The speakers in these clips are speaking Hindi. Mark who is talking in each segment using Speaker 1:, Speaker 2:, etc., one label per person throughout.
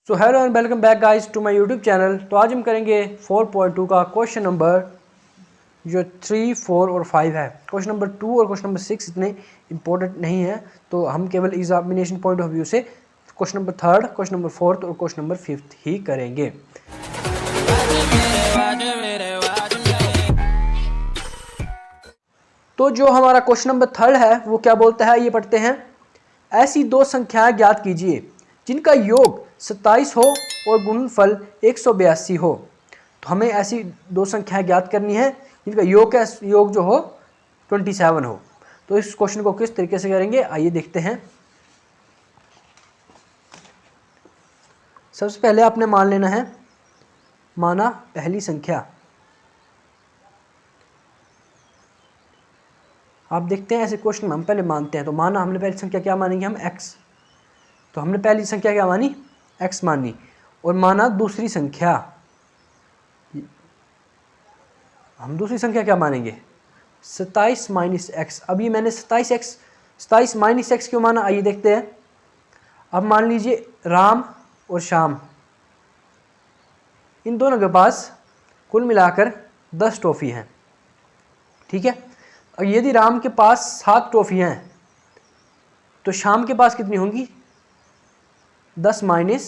Speaker 1: So hello and welcome back guys to my YouTube channel. तो आज हम करेंगे 4.2 का क्वेश्चन नंबर जो 3, 4 और 5 है। क्वेश्चन नंबर 2 और क्वेश्चन नंबर 6 इतने इंपॉर्टेंट नहीं है, तो हम केवल एग्जामिनेशन पॉइंट ऑफ व्यू से क्वेश्चन नंबर 3, क्वेश्चन नंबर 4 और क्वेश्चन नंबर 5 ही करेंगे। तो जो हमारा क्वेश्चन नंबर 3 है वो क्या बोलता है, ये पढ़ते हैं। ऐसी दो संख्याएं ज्ञात कीजिए जिनका योग 27 हो और गुणनफल 182 हो। तो हमें ऐसी दो संख्याएं ज्ञात करनी है जिनका योग जो हो 27 हो। तो इस क्वेश्चन को किस तरीके से करेंगे आइए देखते हैं। सबसे पहले आपने मान लेना है, माना पहली संख्या। आप देखते हैं ऐसे क्वेश्चन में हम पहले मानते हैं, तो माना हमने पहली संख्या क्या मानेंगे हम x। तो हमने पहली संख्या क्या मानी, x मानी। और माना दूसरी संख्या, हम दूसरी संख्या क्या मानेंगे 27 माइनस x। अब ये मैंने 27 माइनस x क्यों माना आइए देखते हैं। अब मान लीजिए राम और श्याम, इन दोनों के पास कुल मिलाकर 10 ट्रॉफी हैं, ठीक है। और यदि राम के पास 7 ट्रॉफियाँ हैं तो श्याम के पास कितनी होंगी 10 माइनस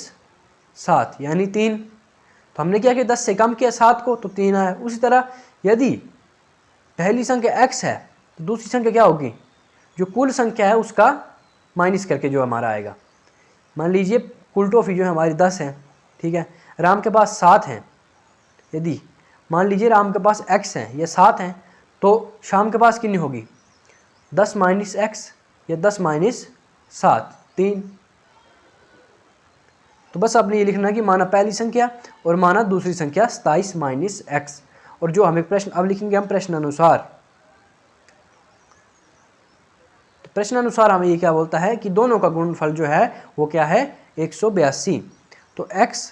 Speaker 1: 7 यानी 3। तो हमने क्या किया 10 से कम किया 7 को तो 3 आया। उसी तरह यदि पहली संख्या x है तो दूसरी संख्या क्या होगी, जो कुल संख्या है उसका माइनस करके जो हमारा आएगा। मान लीजिए कुल ट्रॉफी जो है हमारी 10 है, ठीक है। राम के पास 7 हैं, यदि मान लीजिए राम के पास x हैं, ये 7 हैं, तो श्याम के पास कितनी होगी 10 माइनस x या 10 माइनस 7 3। तो बस आपने ये लिखना कि माना पहली संख्या और माना दूसरी संख्या 27 माइनस x। और जो हमें प्रश्न अब लिखेंगे हम प्रश्न अनुसार। तो प्रश्न अनुसार हमें ये क्या बोलता है कि दोनों का गुणनफल जो है वो क्या है 182। तो x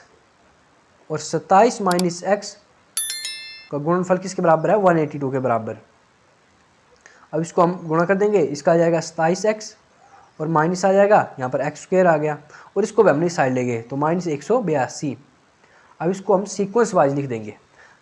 Speaker 1: और 27 माइनस x का गुणनफल किसके बराबर है 182 के बराबर। अब इसको हम गुणा कर देंगे, इसका आ जाएगा 27x और माइनस आ जाएगा यहाँ पर x स्क्वायर आ गया, और इसको भी हमने साइड ले गए तो माइनस 182। अब इसको हम सीक्वेंस वाइज लिख देंगे।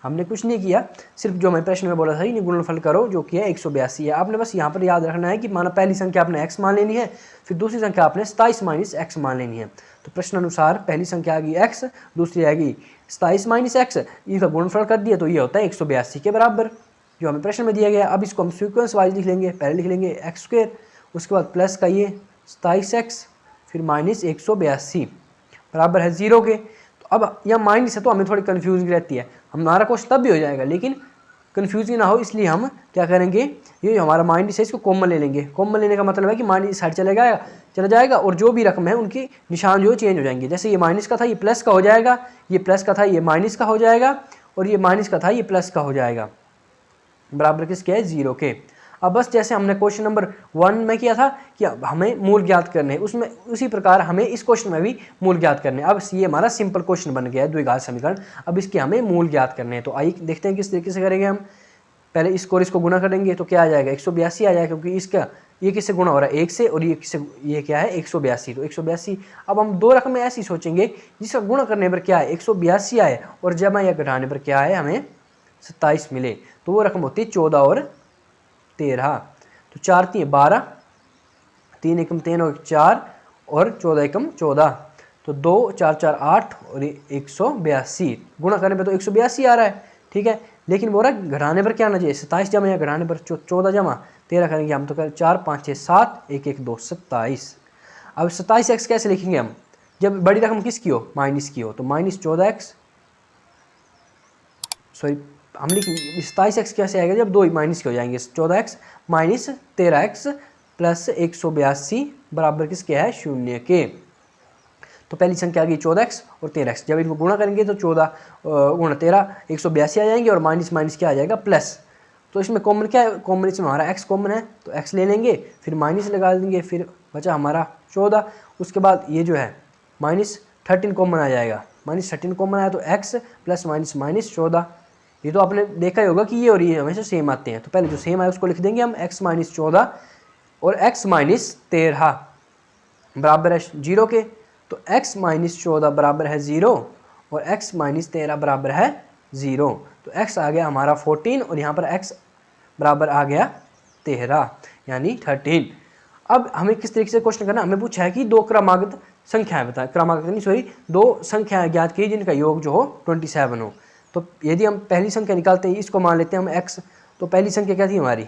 Speaker 1: हमने कुछ नहीं किया, सिर्फ जो हमें प्रश्न में बोला था इन्हें गुणनफल करो, जो कि है 182 है। आपने बस यहाँ पर याद रखना है कि माना पहली संख्या आपने x मान लेनी है, फिर दूसरी संख्या आपने 27 माइनस x मान लेनी है। तो प्रश्न अनुसार पहली संख्या आएगी x, दूसरी आएगी 27 माइनस x, इसका गुणनफल कर दिया तो ये होता है 182 के बराबर जो हमें प्रश्न में दिया गया। अब इसको हम सीक्वेंस वाइज लिख लेंगे। पहले लिख लेंगे x स्क्वायर, उसके बाद प्लस का ये 27x, फिर माइनस 182 बराबर है 0 के। तो अब यह माइनस है तो हमें थोड़ी कन्फ्यूजन रहती है, हमारा क्वेश्चन तब भी हो जाएगा लेकिन कन्फ्यूजन ना हो, इसलिए हम क्या करेंगे, ये जो हमारा माइनस है इसको कॉमन ले लेंगे। कॉमन लेने का मतलब है कि माइनस साइड चला जाएगा और जो भी रकम है उनकी निशान जो चेंज हो जाएंगे। जैसे ये माइनस का था ये प्लस का हो जाएगा, ये प्लस का था ये माइनस का हो जाएगा, और ये माइनस का था ये प्लस का हो जाएगा, बराबर किसके है 0 के। अब बस जैसे हमने क्वेश्चन नंबर 1 में किया था कि हमें मूल ज्ञात करने, उसमें उसी प्रकार हमें इस क्वेश्चन में भी मूल ज्ञात करने। अब ये हमारा सिंपल क्वेश्चन बन गया है द्विघात समीकरण, अब इसके हमें मूल ज्ञात करने हैं। तो आइए देखते हैं किस तरीके से करेंगे हम। पहले इसको गुणा करेंगे तो क्या आ जाएगा 182 आ जाएगा, क्योंकि इसका ये किससे गुणा हो रहा है 1 से, और ये क्या है 182, तो 182। अब हम दो रकमें ऐसी सोचेंगे जिसका गुणा करने पर क्या है 182 आए और जमा या घटाने पर क्या है हमें 27 मिले, तो वो रकम होती है 14 और 13। तो 4 3 12, 3 एकम 3 और 4 और 14 एकम 14, तो 2 4 4 8 और 182। गुणा करने पर तो 182 आ रहा है, ठीक है। लेकिन बोल रहा है घटाने पर क्या आना चाहिए 27 जमा या घटाने पर 14 जमा 13 करेंगे हम, तो कर 4 5 6 7 1 1 2 27। अब 27x कैसे लिखेंगे हम, जब बड़ी रकम किसकी हो माइनस की हो, तो माइनस 14x, सॉरी हम लिखेंगे 27x कैसे आएगा जब दो माइनस के हो जाएंगे, 14x माइनस 13x प्लस 182 बराबर किसके है 0 के। तो पहली संख्या आ गई 14x और 13x, जब इनको गुणा करेंगे तो 14 गुणा 13 182 आ जाएंगे, और माइनस माइनस क्या आ जाएगा प्लस। तो इसमें कॉमन क्या है, कॉमन इसमें हमारा x कॉमन है तो x ले लेंगे, फिर माइनस लगा देंगे, फिर बचा हमारा 14। उसके बाद ये जो है माइनस 13 कॉमन आ जाएगा, माइनस 13 कॉमन आया तो x प्लस माइनस माइनस 14। ये तो आपने देखा ही होगा कि ये और ये हमेशा सेम आते हैं, तो पहले जो सेम आए उसको लिख देंगे हम x माइनस 14 और x माइनस 13 बराबर है 0 के। तो x माइनस 14 बराबर है 0 और x माइनस 13 बराबर है 0। तो x आ गया हमारा 14 और यहाँ पर x बराबर आ गया 13 यानी 13। अब हमें किस तरीके से क्वेश्चन करना, हमें पूछा है कि दो क्रमागत संख्याएं बताएं, क्रमागत नहीं सॉरी, दो संख्याएं ज्ञात की जिनका योग जो हो 27 हो। तो यदि हम पहली संख्या निकालते हैं, इसको मान लेते हैं हम x। तो पहली संख्या क्या थी हमारी,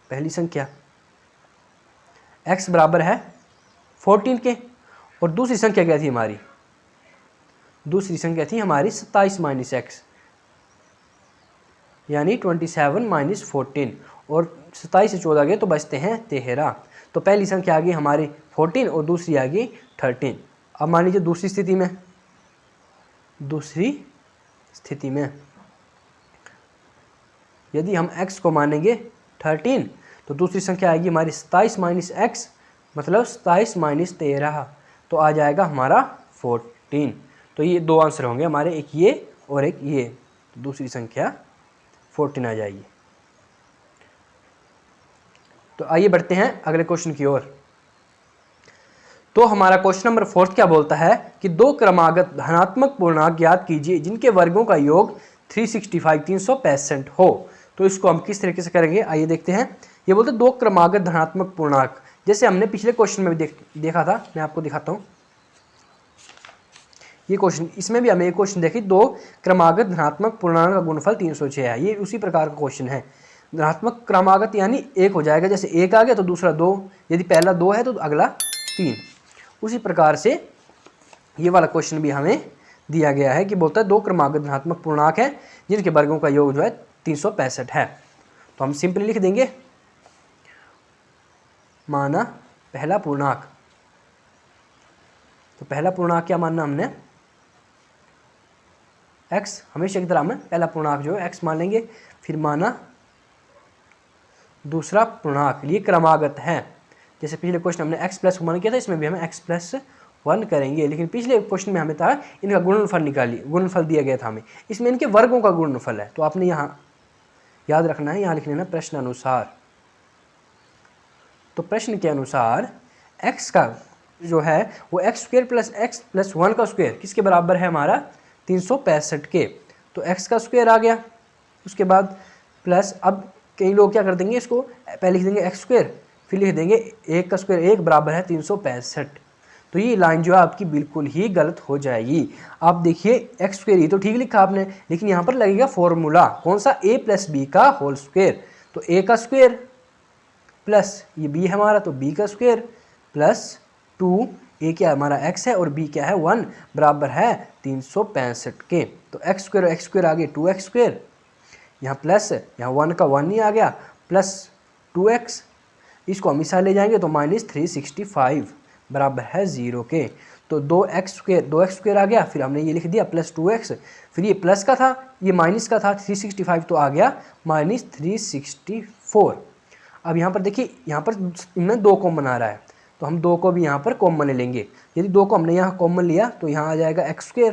Speaker 1: पहली संख्या x बराबर है 14 के, और दूसरी संख्या क्या थी हमारी, दूसरी संख्या थी हमारी 27 माइनस x यानी 27 माइनस 14, और 27 से 14 गए तो बचते हैं 13। तो पहली संख्या आ गई हमारी 14 और दूसरी आ गई 13। अब मान लीजिए दूसरी स्थिति में, दूसरी स्थिति में यदि हम x को मानेंगे 13 तो दूसरी संख्या आएगी हमारी 27 माइनस x मतलब 27 माइनस 13, तो आ जाएगा हमारा 14। तो ये दो आंसर होंगे हमारे, एक ये और एक ये, तो दूसरी संख्या 14 आ जाएगी। तो आइए बढ़ते हैं अगले क्वेश्चन की ओर। तो हमारा क्वेश्चन नंबर 4 क्या बोलता है कि दो क्रमागत धनात्मक पूर्णांक ज्ञात कीजिए जिनके वर्गों का योग 365 हो। तो इसको हम किस तरीके से करेंगे, आइए देखते हैं। ये बोलते हैं दो क्रमागत धनात्मक पूर्णांक, जैसे हमने पिछले क्वेश्चन में भी देखा था, मैं आपको दिखाता हूँ ये क्वेश्चन, इसमें भी हमें एक क्वेश्चन देखिए, दो क्रमागत धनात्मक पूर्णांक का गुणनफल 306 है। ये उसी प्रकार का क्वेश्चन है। धनात्मक क्रमागत यानी एक हो जाएगा, जैसे एक आ गया तो दूसरा दो, यदि पहला दो है तो अगला 3। उसी प्रकार से ये वाला क्वेश्चन भी हमें दिया गया है कि बोलता है दो क्रमागत धनात्मक पूर्णांक है जिनके वर्गों का योग जो है 365 है। तो हम सिंपली लिख देंगे माना पहला पूर्णांक। तो पहला पूर्णांक क्या मानना हमने, x, हमेशा की तरह हमें पहला पूर्णांक जो है x मान लेंगे। फिर माना दूसरा पूर्णांक, ये क्रमागत है, जैसे पिछले क्वेश्चन हमने x प्लस 1 किया था, इसमें भी हमें x प्लस 1 करेंगे। लेकिन पिछले क्वेश्चन में हमें था इनका गुणनफल निकालिए, गुणनफल दिया गया था हमें, इसमें इनके वर्गों का गुणनफल है। तो आपने यहाँ याद रखना है, यहाँ लिख लेना प्रश्न अनुसार। तो प्रश्न के अनुसार x का जो है वो x² प्लस x प्लस 1 का स्क्वायर किसके बराबर है हमारा 365 के। तो x का स्क्वायर आ गया, उसके बाद प्लस, अब कई लोग क्या कर देंगे, इसको पहले लिख देंगे x², फिर लिख देंगे 1 का स्क्वायर, 1 बराबर है 365। तो ये लाइन जो है आपकी बिल्कुल ही गलत हो जाएगी। आप देखिए x² ये तो ठीक लिखा आपने, लेकिन यहाँ पर लगेगा फॉर्मूला कौन सा, a प्लस बी का होल स्क्वायर। तो a का स्क्वायर प्लस ये b है हमारा, तो b का स्क्वायर प्लस 2, a क्या हमारा x है और b क्या है 1, बराबर है 365 के। तो x² आ गया 2x², यहाँ प्लस, यहाँ 1 का 1 ही आ गया, प्लस 2x, इसको हम इस ले जाएंगे तो माइनस 365 बराबर है 0 के। तो 2x² आ गया, फिर हमने ये लिख दिया प्लस 2x, फिर ये प्लस का था ये माइनस का था 365, तो आ गया माइनस 364। अब यहाँ पर देखिए, यहाँ पर इनमें 2 कॉमन आ रहा है, तो हम 2 को भी यहाँ पर कॉमन ले लेंगे। यदि 2 को हमने यहाँ कॉमन लिया तो यहाँ आ जाएगा x²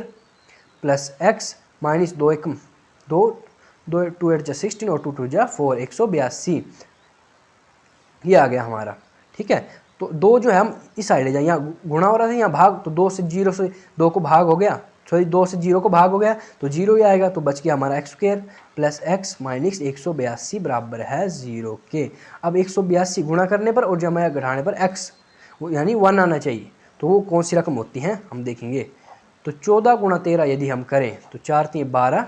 Speaker 1: प्लस x माइनस 2 2 8 16 और 2 2 4, 182 ये आ गया हमारा। ठीक है, तो 2 जो है हम इस साइड ले जाएंगे, यहाँ गुणा हो रहा था, यहाँ भाग, तो 2 से 2 को भाग हो गया, सॉरी 2 से 0 को भाग हो गया तो 0 ही आएगा, तो बच गया हमारा x² प्लस x माइनस 182 बराबर है 0 के। अब 182 गुणा करने पर और जमा घटाने पर x यानी 1 आना चाहिए, तो वो कौन सी रकम होती है हम देखेंगे। तो 14 गुणा 13 यदि हम करें तो 4 3 12,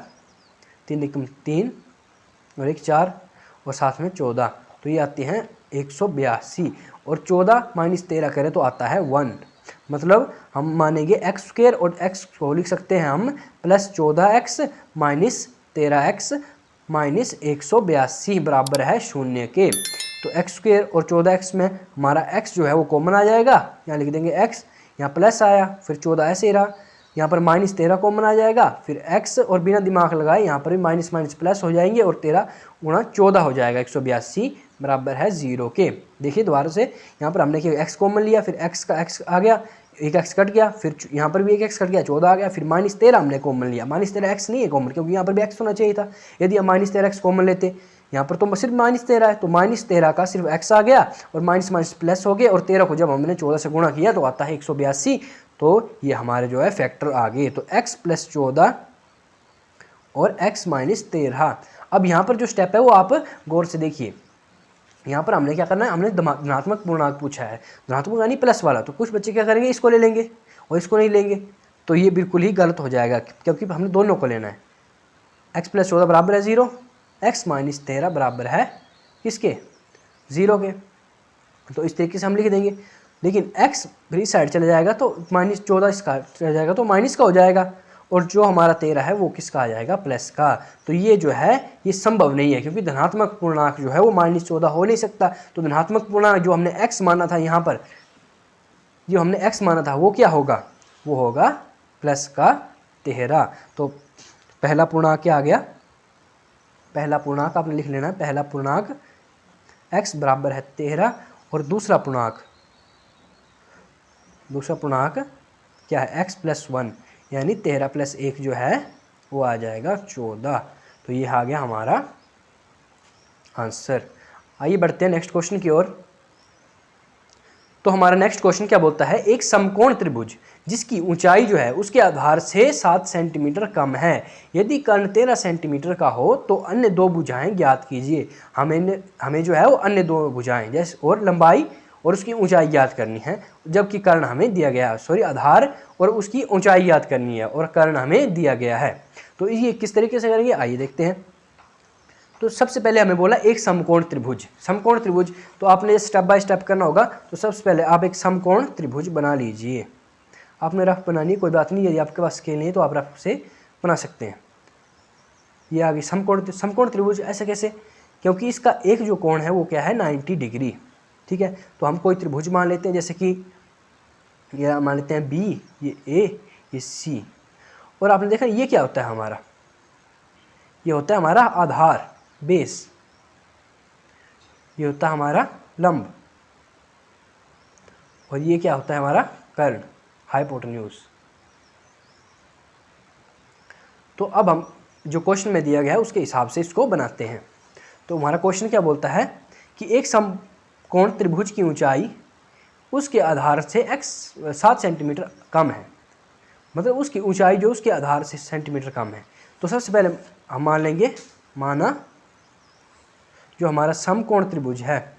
Speaker 1: 3 1 3 और 1 4 और साथ में 14, तो ये आती हैं 182, और 14 माइनस 13 करें तो आता है 1। मतलब हम मानेंगे x² और x को लिख सकते हैं हम plus 14x minus 13x minus 182 बराबर है 0 के। तो x² और 14x में हमारा x जो है वो कॉमन आ जाएगा, यहाँ लिख देंगे x, यहाँ प्लस आया, फिर 14 ऐसे ही रहा, यहाँ पर माइनस 13 कॉमन आ जाएगा, फिर x और बिना दिमाग लगाए यहाँ पर भी माइनस माइनस प्लस हो जाएंगे, और 13 गुणा 14 हो जाएगा 182 बराबर है 0 के। देखिए दोबारा से, यहाँ पर हमने x कॉमन लिया, फिर x का x आ गया, एक x कट गया, फिर यहाँ पर भी एक x कट गया, 14 आ गया, फिर माइनस 13 हमने कॉमन लिया, माइनस 13 x नहीं है कॉमन, क्योंकि यहाँ पर भी x होना चाहिए था। यदि हम माइनस 13 x कॉमन लेते, यहाँ पर तो सिर्फ माइनस 13 है, तो माइनस 13 का सिर्फ x आ गया और माइनस माइनस प्लस हो गया, और 13 को जब हमने 14 से गुणा किया तो आता है 182। तो ये हमारे जो है फैक्टर आ गए। तो x + 14 और x - 13। अब यहाँ पर जो स्टेप है वो आप गौर से देखिए। यहाँ पर हमने क्या करना है, हमने धनात्मक पूर्णांक पूछा है, धनात्मक यानी प्लस वाला। तो कुछ बच्चे क्या करेंगे, इसको ले लेंगे और इसको नहीं लेंगे, तो ये बिल्कुल ही गलत हो जाएगा, क्योंकि हमने दोनों को लेना है। x + 14 बराबर है 0, x - 13 बराबर है किसके, 0 के। तो इस तरीके से हम लिख देंगे। लेकिन x फिर इस साइड चला जाएगा तो -14 इसका चला जाएगा तो माइनस का हो जाएगा, और जो हमारा 13 है वो किसका आ जाएगा, प्लस का। तो ये जो है ये संभव नहीं है, क्योंकि धनात्मक पूर्णांक जो है वो -14 हो नहीं सकता। तो धनात्मक पूर्णांक जो हमने x माना था, यहाँ पर जो हमने x माना था वो क्या होगा, वो होगा प्लस का 13। तो पहला पूर्णांक क्या आ गया, पहला पूर्णांक आपने लिख लेना है, पहला पूर्णांक x बराबर है 13, और दूसरा पूर्णांक क्या है, x + 1 यानी 13 + 1 जो है वो आ जाएगा 14। तो ये आ गया हमारा आंसर। आइए बढ़ते हैं नेक्स्ट क्वेश्चन की ओर। तो हमारा नेक्स्ट क्वेश्चन क्या बोलता है, एक समकोण त्रिभुज जिसकी ऊंचाई जो है उसके आधार से 7 सेंटीमीटर कम है, यदि कर्ण 13 सेंटीमीटर का हो तो अन्य दो भुजाएं ज्ञात कीजिए। हमें जो है वो अन्य दो भुजाएं जैसे और लंबाई और उसकी ऊंचाई ज्ञात करनी है, जबकि कर्ण हमें दिया गया है, आधार और उसकी ऊंचाई ज्ञात करनी है, और कर्ण हमें दिया गया है। तो ये किस तरीके से करेंगे, आइए देखते हैं। तो सबसे पहले हमें बोला एक समकोण त्रिभुज, समकोण त्रिभुज, तो आपने स्टेप बाय स्टेप करना होगा। तो सबसे पहले आप एक समकोण त्रिभुज बना लीजिए। आपने रफ बनानी, कोई बात नहीं, यदि आपके पास स्केल नहीं है तो आप रफ से बना सकते हैं। ये आगे समकोण त्रिभुज ऐसे कैसे, क्योंकि इसका एक जो कोण है वो क्या है, 90 डिग्री। ठीक है, तो हम कोई त्रिभुज मान लेते हैं, जैसे कि ये मान लेते हैं बी, ये ए, ये सी। और आपने देखा ये क्या होता है हमारा, ये होता है हमारा आधार, बेस, ये होता है हमारा लंब, और ये क्या होता है हमारा कर्ण, हाइपोटेन्यूज। तो अब हम जो क्वेश्चन में दिया गया है उसके हिसाब से इसको बनाते हैं। तो हमारा क्वेश्चन क्या बोलता है कि एक समकोण त्रिभुज की ऊंचाई उसके आधार से x 7 सेंटीमीटर कम है, मतलब उसकी ऊंचाई जो उसके आधार से सेंटीमीटर कम है। तो सबसे पहले हम मान लेंगे, माना जो हमारा समकोण त्रिभुज है,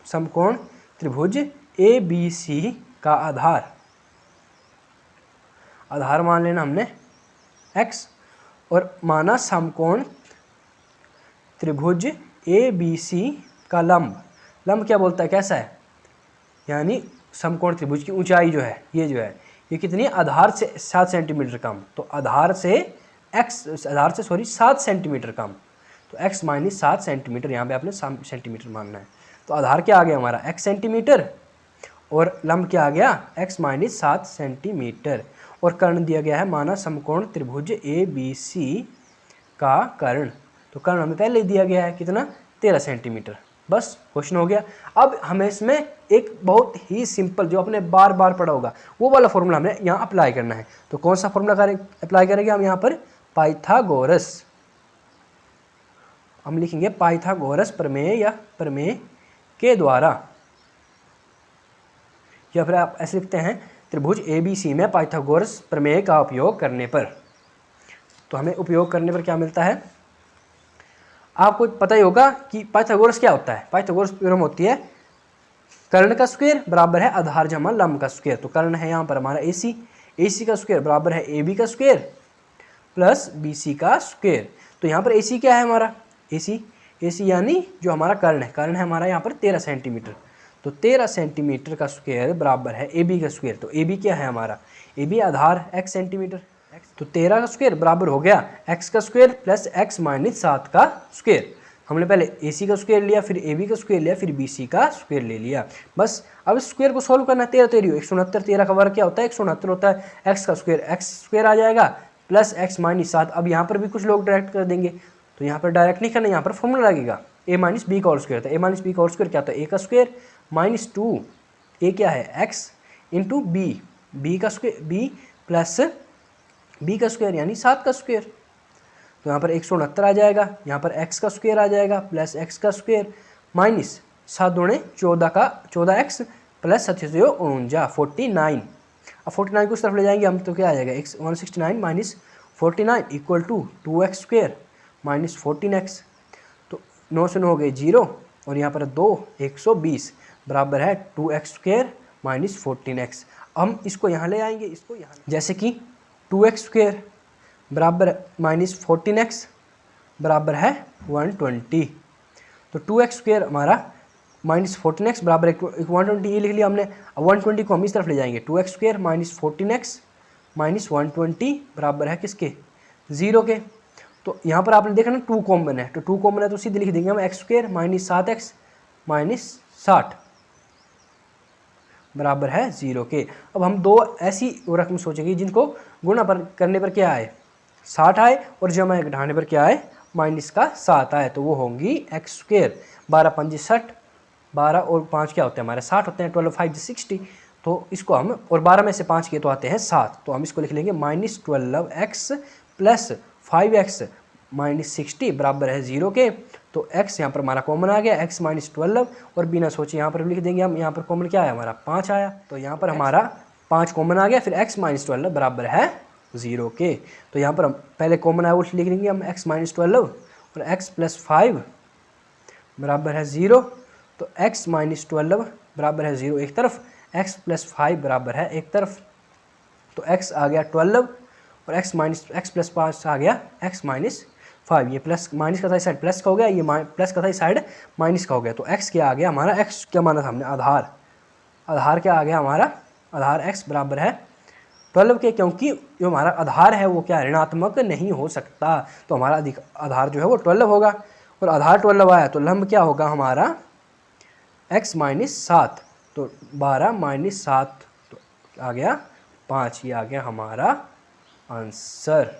Speaker 1: समकोण त्रिभुज ABC का आधार मान लेना हमने x, और माना समकोण त्रिभुज ABC का लंब क्या बोलता है, कैसा है, यानी समकोण त्रिभुज की ऊंचाई जो है ये कितनी, आधार से 7 सेंटीमीटर कम। तो आधार से 7 सेंटीमीटर कम, तो x - 7 सेंटीमीटर, यहाँ पे आपने सेंटीमीटर मानना है। तो आधार क्या आ गया हमारा, x सेंटीमीटर, और लंब क्या आ गया, x - 7 सेंटीमीटर, और कर्ण दिया गया है, माना समकोण त्रिभुज ABC का कर्ण। तो कर्ण हमें पहले ही दिया गया है कितना, 13 सेंटीमीटर। बस क्वेश्चन हो गया। अब हमें इसमें एक बहुत ही सिंपल, जो आपने बार बार पढ़ा होगा, वो वाला फॉर्मूला हमें यहाँ अप्लाई करना है। तो कौन सा फॉर्मूला अप्लाई करेंगे हम यहाँ पर, पाइथागोरस। हम लिखेंगे पाइथागोरस प्रमेय या प्रमेय के द्वारा, या फिर आप ऐसे लिखते हैं त्रिभुज ABC में पाइथागोरस प्रमेय का उपयोग करने पर। तो हमें उपयोग करने पर क्या मिलता है, आपको पता ही होगा कि पाइथागोरस क्या होता है। पाइथागोरस थ्योरम होती है कर्ण का स्क्वायर बराबर है आधार जमा लंब का स्क्वायर। तो कर्ण है यहाँ पर हमारा AC का स्क्वायर बराबर है AB का स्क्वायर प्लस BC का स्क्वायर। तो यहाँ पर AC क्या है हमारा, AC यानी जो हमारा कर्ण है हमारा यहाँ पर 13 सेंटीमीटर। तो 13 सेंटीमीटर का स्क्वायर बराबर है AB का स्क्वायर। तो AB क्या है हमारा, AB आधार x सेंटीमीटर, तो 13 का स्क्वायर बराबर हो गया x का स्क्वायर प्लस x - 7 का स्क्वायर। हमने पहले AC का स्क्वायर लिया, फिर AB का स्क्वायर लिया, फिर BC का स्क्वायर ले लिया। बस अब इस स्क्वायर को सॉल्व करना है। 13 13 169, 13 का वर्ग क्या होता है, 169 होता है। x का स्क्वायर x स्क्वायर आ जाएगा प्लस x - 7। अब यहाँ पर भी कुछ लोग डायरेक्ट कर देंगे, तो यहाँ पर डायरेक्ट नहीं करना, यहाँ पर फॉर्मूला लगेगा a - b का होल स्क्वायर। तो a - b का होल स्क्वायर क्या होता है, a का स्क्वायर -2, a क्या है x इंटू b का स्क्वायर, b प्लस b का स्क्वायर यानी 7 का स्क्वायर। तो यहाँ पर 169 आ जाएगा, यहाँ पर x का स्क्वायर आ जाएगा प्लस x का स्क्वायर माइनस 7 दूणे 14 का 14x प्लस 749 49। अब 49 को उस तरफ ले जाएंगे हम तो क्या आ जाएगा, 169 minus 49 equal to 2x² minus 14x। तो 9 से 9 हो गए 0 और यहाँ पर 2 120 बराबर है 2x² माइनस 14x। हम इसको यहाँ ले आएंगे, इसको यहाँ, जैसे कि 2x² बराबर माइनस 14x बराबर है 120। तो 2x² हमारा माइनस 14x बराबर 120 ये लिख लिया हमने। अब 120 को हम इस तरफ ले जाएंगे, 2x² माइनस 14x माइनस 120 बराबर है किसके, 0 के। तो यहाँ पर आपने देखा ना 2 कॉमन है, तो 2 कॉमन है तो सीधे लिख देंगे हम x² माइनस 7x माइनस 60 बराबर है 0 के। अब हम दो ऐसी रकम सोचेंगे जिनको गुणा पर करने पर क्या आए, 60 आए, और जमा घटाने पर क्या आए, माइनस का 7 आए। तो वो होंगी x²। 12 5 60, 12 और 5 क्या होते हैं हमारे 60 होते हैं, 12 5 60। तो इसको हम, और 12 में से 5 के तो आते हैं 7, तो हम इसको लिख लेंगे minus 12x plus 5x minus 60 बराबर है 0 के। तो x यहाँ पर हमारा कॉमन आ गया, x माइनस 12, और बिना सोचे यहाँ पर लिख देंगे हम, यहाँ पर कॉमन क्या आया हमारा 5 आया। तो यहाँ पर हमारा 5 कॉमन आ गया, फिर x माइनस 12 बराबर है 0 के। तो यहाँ पर हम पहले कॉमन आया वो लिख देंगे हम x माइनस 12 और x प्लस 5 बराबर है 0। तो x माइनस 12 बराबर है 0 एक तरफ, x प्लस 5 बराबर है एक तरफ। तो x आ गया 12 और x प्लस 5 आ गया x माइनस 5। ये प्लस माइनस का था इस साइड प्लस का हो गया, ये प्लस का था इस साइड माइनस का हो गया। तो x क्या आ गया हमारा, x क्या माना था हमने, आधार। आधार क्या आ गया हमारा, आधार x बराबर है 12 के, क्योंकि जो हमारा आधार है वो क्या ऋणात्मक नहीं हो सकता। तो हमारा आधार जो है वो 12 होगा, और आधार 12 आया तो लंब क्या होगा हमारा x माइनस 7। तो 12 माइनस 7 तो आ गया 5, ये आ गया हमारा आंसर।